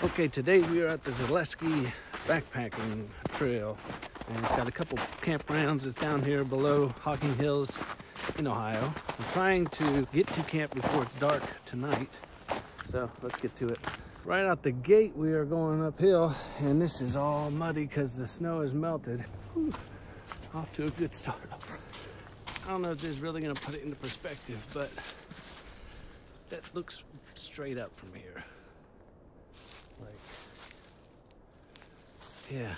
Okay, today we are at the Zaleski Backpacking Trail, and it's got a couple campgrounds. It's down here below Hocking Hills in Ohio. I'm trying to get to camp before it's dark tonight, so let's get to it. Right out the gate, we are going uphill, and this is all muddy because the snow has melted. Whew. Off to a good start. I don't know if this is really going to put it into perspective, but that looks straight up from here. Like, yeah.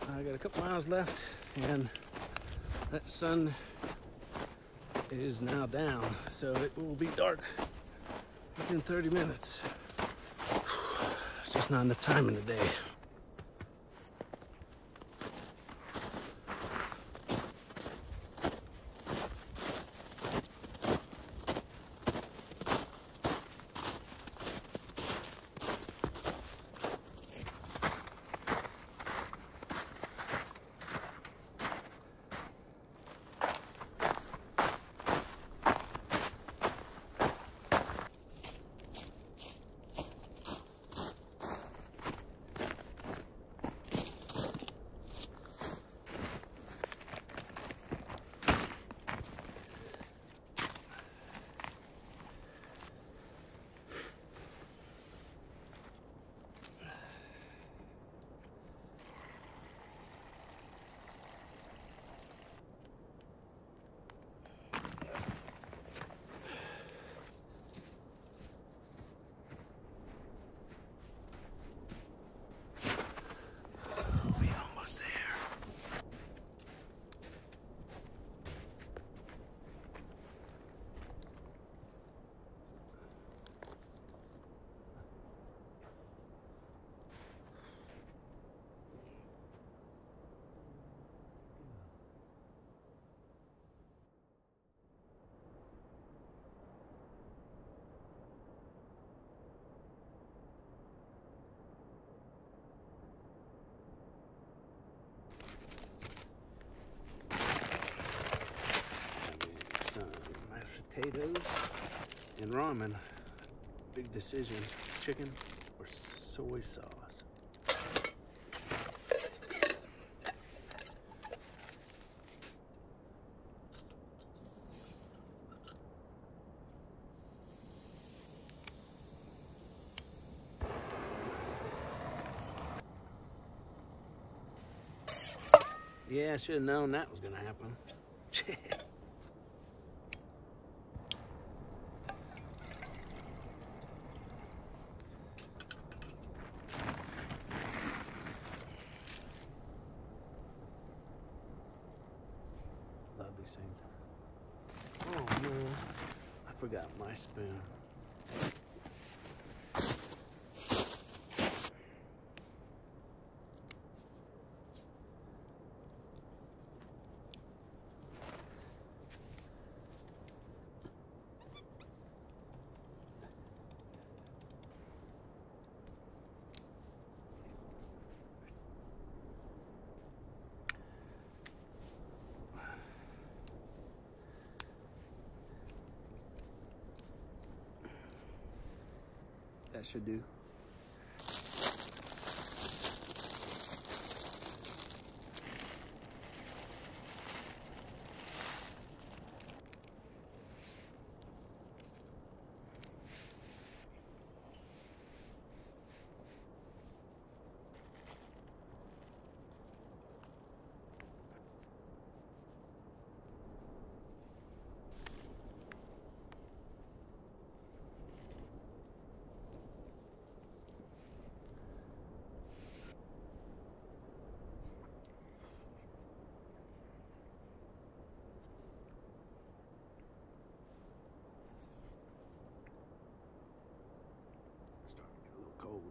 I got a couple miles left, and that sun is now down, so it will be dark within 30 minutes. It's just not enough time in the day. Potatoes and ramen. Big decision. Chicken or soy sauce. Yeah, I should have known that was gonna happen. Love these things. Oh man, I forgot my spoon. That should do. cold.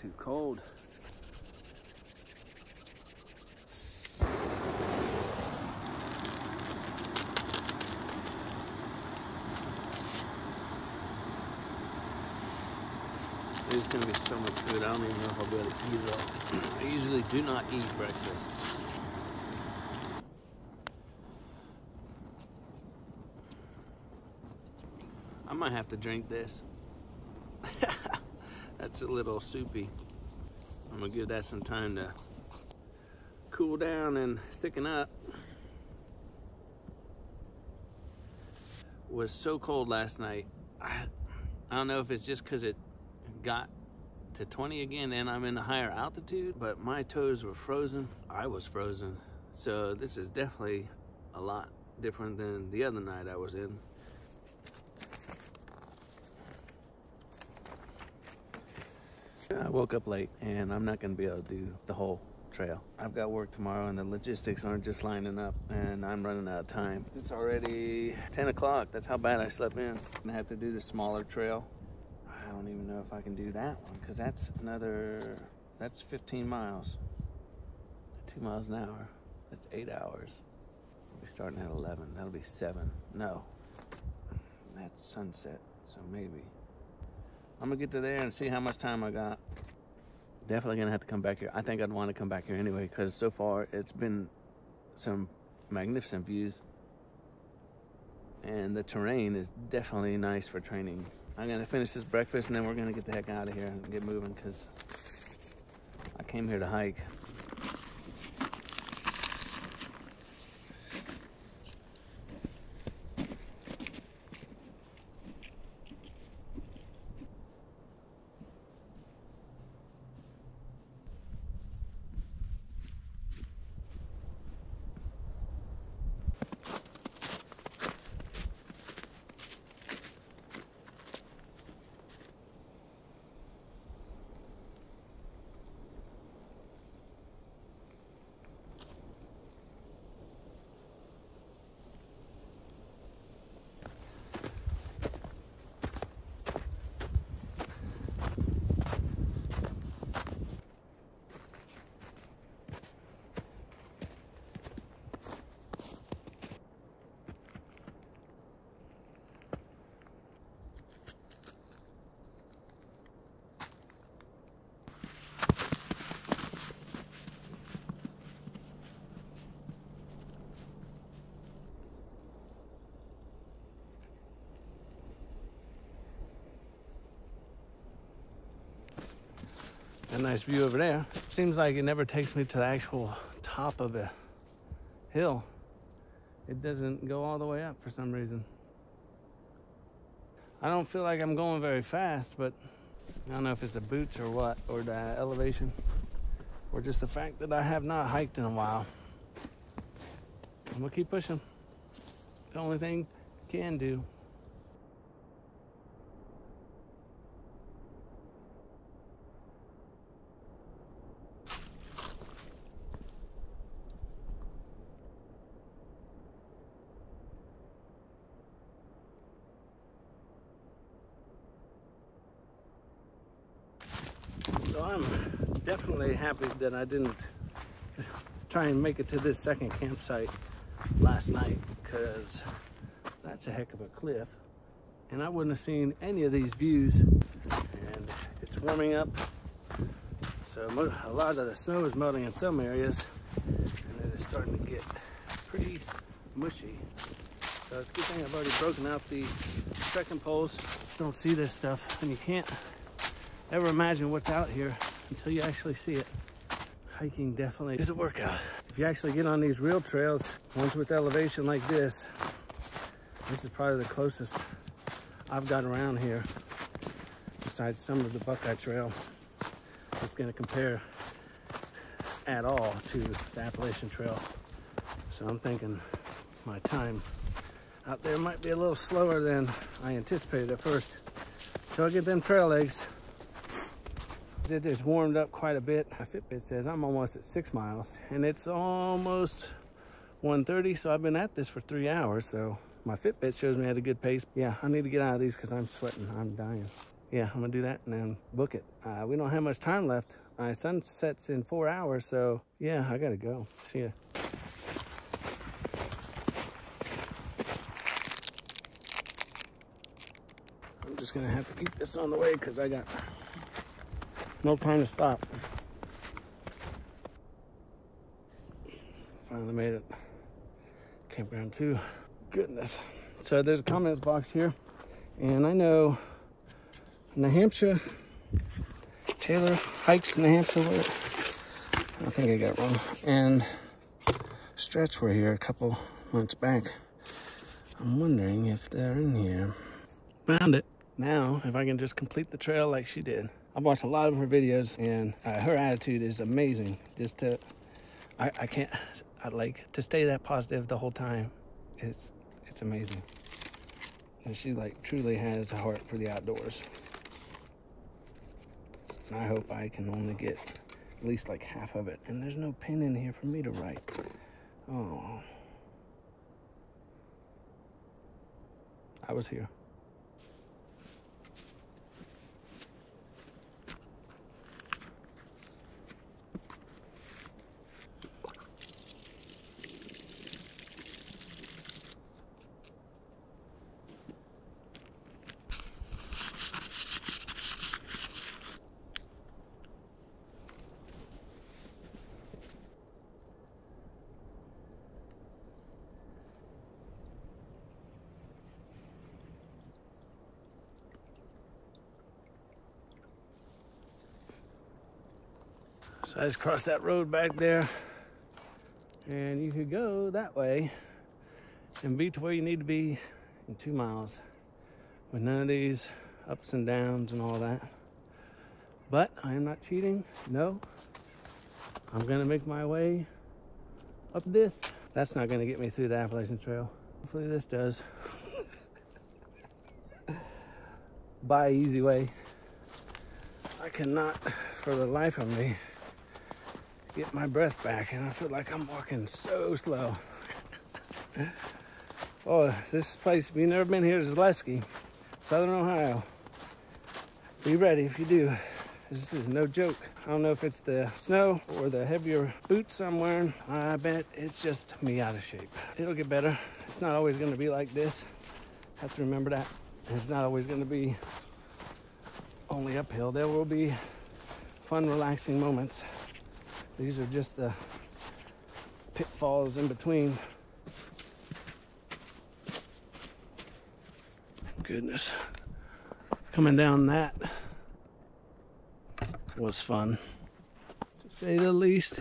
Too cold. There's gonna be so much food, I don't even know if I'll be able to eat it all. I usually do not eat breakfast. I might have to drink this. That's a little soupy. I'm gonna give that some time to cool down and thicken up. It was so cold last night. I don't know if it's just because it got to 20 again and I'm in a higher altitude, but my toes were frozen. I was frozen. So this is definitely a lot different than the other night I was in. I woke up late and I'm not gonna be able to do the whole trail. I've got work tomorrow and the logistics aren't just lining up and I'm running out of time. It's already 10 o'clock. That's how bad I slept in. I have to do the smaller trail. I don't even know if I can do that one because that's 15 miles. 2 miles an hour. That's 8 hours. We'll be starting at 11. That'll be 7. No, that's sunset, so maybe. I'm gonna get to there and see how much time I got. Definitely gonna have to come back here. I think I'd want to come back here anyway because so far it's been some magnificent views. And the terrain is definitely nice for training. I'm gonna finish this breakfast and then we're gonna get the heck out of here and get moving because I came here to hike. A nice view over there. Seems like it never takes me to the actual top of a hill. It doesn't go all the way up for some reason. I don't feel like I'm going very fast, but I don't know if it's the boots or what, or the elevation, or just the fact that I have not hiked in a while. I'm gonna keep pushing. The only thing I can do So I'm definitely happy that I didn't try and make it to this second campsite last night, because that's a heck of a cliff. And I wouldn't have seen any of these views. And it's warming up. So a lot of the snow is melting in some areas, and it is starting to get pretty mushy. So it's a good thing I've already broken out the trekking poles. Don't see this stuff, and you can't ever imagine what's out here until you actually see it. Hiking definitely is a workout. If you actually get on these real trails, ones with elevation like this is probably the closest I've got around here, besides some of the Buckeye Trail. It's going to compare at all to the Appalachian Trail. So I'm thinking my time out there might be a little slower than I anticipated at first. So I get them trail legs. It is warmed up quite a bit. My Fitbit says I'm almost at 6 miles, and it's almost 1:30, so I've been at this for 3 hours. So my Fitbit shows me at a good pace. Yeah, I need to get out of these because I'm sweating. I'm dying. Yeah, I'm gonna do that and then book it. We don't have much time left. My sun sets in 4 hours, so yeah, I gotta go. See ya. I'm just gonna have to keep this on the way because I got no time to stop. Finally made it. Campground 2. Goodness. So there's a comments box here, and I know New Hampshire, Taylor hikes New Hampshire. I think I got it wrong. And Stretch were here a couple months back. I'm wondering if they're in here. Found it. Now, if I can just complete the trail like she did. I've watched a lot of her videos, and her attitude is amazing. Just to, I like to stay that positive the whole time. It's amazing. And she like truly has a heart for the outdoors. And I hope I can only get at least like half of it. And there's no pen in here for me to write. Oh. I was here. So I just crossed that road back there, and you could go that way and be to where you need to be in 2 miles with none of these ups and downs and all that. But I am not cheating. No, I'm gonna make my way up this. That's not gonna get me through the Appalachian Trail. Hopefully this does. Bye, easy way. I cannot for the life of me get my breath back, and I feel like I'm walking so slow. Oh, this place, if you've never been here, is Zaleski, Southern Ohio. Be ready if you do. This is no joke. I don't know if it's the snow or the heavier boots I'm wearing. I bet it's just me out of shape. It'll get better. It's not always gonna be like this. Have to remember that. It's not always gonna be only uphill. There will be fun, relaxing moments. These are just the pitfalls in between. Goodness. Coming down that was fun, to say the least.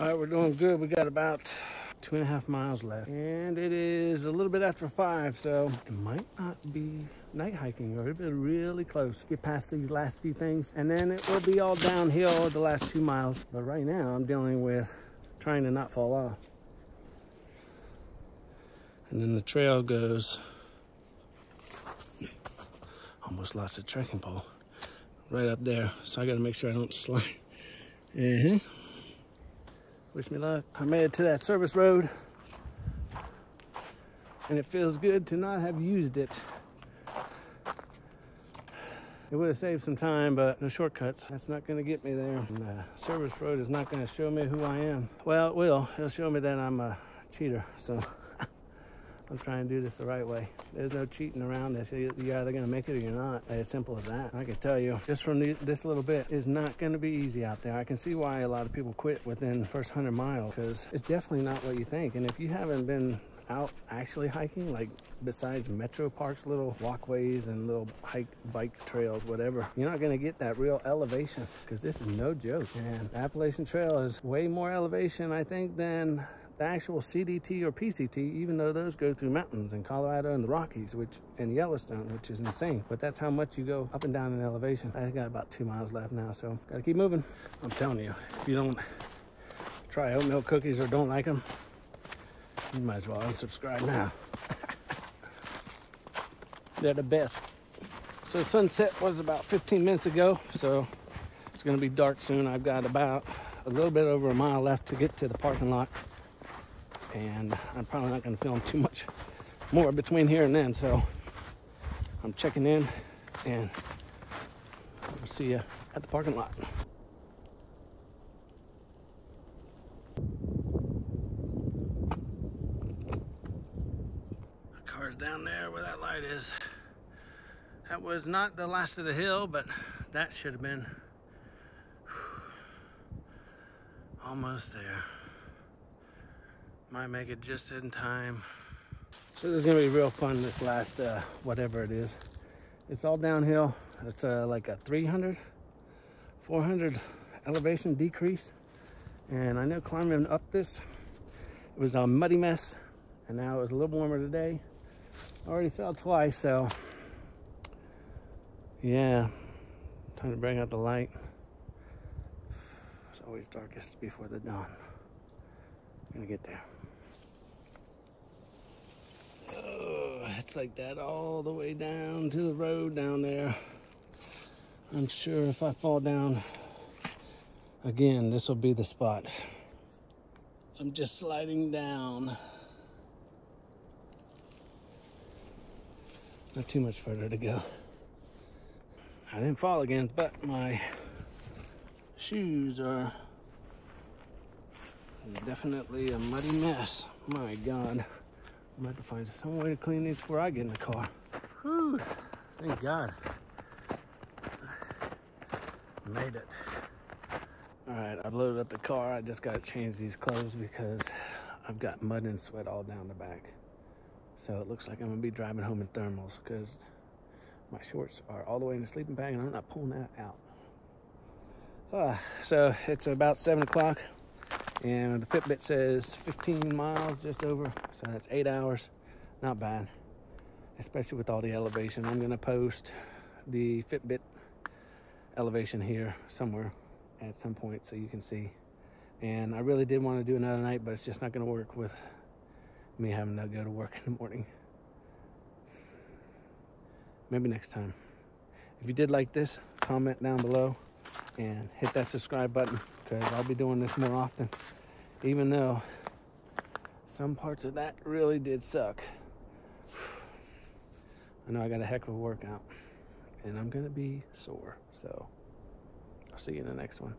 All right, we're doing good. We got about 2.5 miles left. And it is a little bit after 5, so it might not be night hiking, or it'll be really close. Get past these last few things, and then it will be all downhill the last 2 miles. But right now, I'm dealing with trying to not fall off. And then the trail goes, almost lost the trekking pole, right up there. So I gotta make sure I don't slide. Wish me luck. I made it to that service road, and it feels good to not have used it. It would have saved some time, but no shortcuts. That's not gonna get me there. And the service road is not gonna show me who I am. Well, it will. It'll show me that I'm a cheater, so I'm trying to do this the right way. There's no cheating around this. You're either gonna make it or you're not. It's simple as that. I can tell you, just from this little bit, is not gonna be easy out there. I can see why a lot of people quit within the first 100 miles, because it's definitely not what you think. And if you haven't been out actually hiking, like besides Metro Parks, little walkways and little bike trails, whatever, you're not gonna get that real elevation, because this is no joke. And the Appalachian Trail is way more elevation, I think, than the actual CDT or PCT, even though those go through mountains in Colorado and the Rockies, and Yellowstone, which is insane. But that's how much you go up and down in elevation. I got about 2 miles left now, so gotta keep moving. I'm telling you, if you don't try oatmeal cookies or don't like them, you might as well unsubscribe now. They're the best. So sunset was about 15 minutes ago, so it's gonna be dark soon. I've got about a little bit over a mile left to get to the parking lot, and I'm probably not gonna film too much more between here and then, so I'm checking in, and we'll see you at the parking lot. Car's down there where that light is. That was not the last of the hill, but that should have been almost there. Might make it just in time. So this is gonna be real fun, this last whatever it is. It's all downhill. It's like a 300, 400 elevation decrease. And I know climbing up this, it was a muddy mess, and now it was a little warmer today. I already fell twice, so yeah, time to bring out the light. It's always darkest before the dawn. I'm gonna get there. Oh, it's like that all the way down to the road down there. I'm sure if I fall down again, this will be the spot. I'm just sliding down. Not too much further to go. I didn't fall again, but my shoes are definitely a muddy mess. My God. I'm gonna have to find some way to clean these before I get in the car. Whew. Thank God. Made it. All right, I've loaded up the car. I just gotta change these clothes because I've got mud and sweat all down the back. So it looks like I'm gonna be driving home in thermals because my shorts are all the way in the sleeping bag and I'm not pulling that out. So it's about 7 o'clock and the Fitbit says 15 miles, just over. So that's 8 hours, not bad, especially with all the elevation. I'm gonna post the Fitbit elevation here somewhere at some point so you can see. And I really did want to do another night, but it's just not gonna work with me having to go to work in the morning. Maybe next time. If you did like this, comment down below and hit that subscribe button because I'll be doing this more often, even though some parts of that really did suck. I know I got a heck of a workout and I'm gonna be sore, so I'll see you in the next one.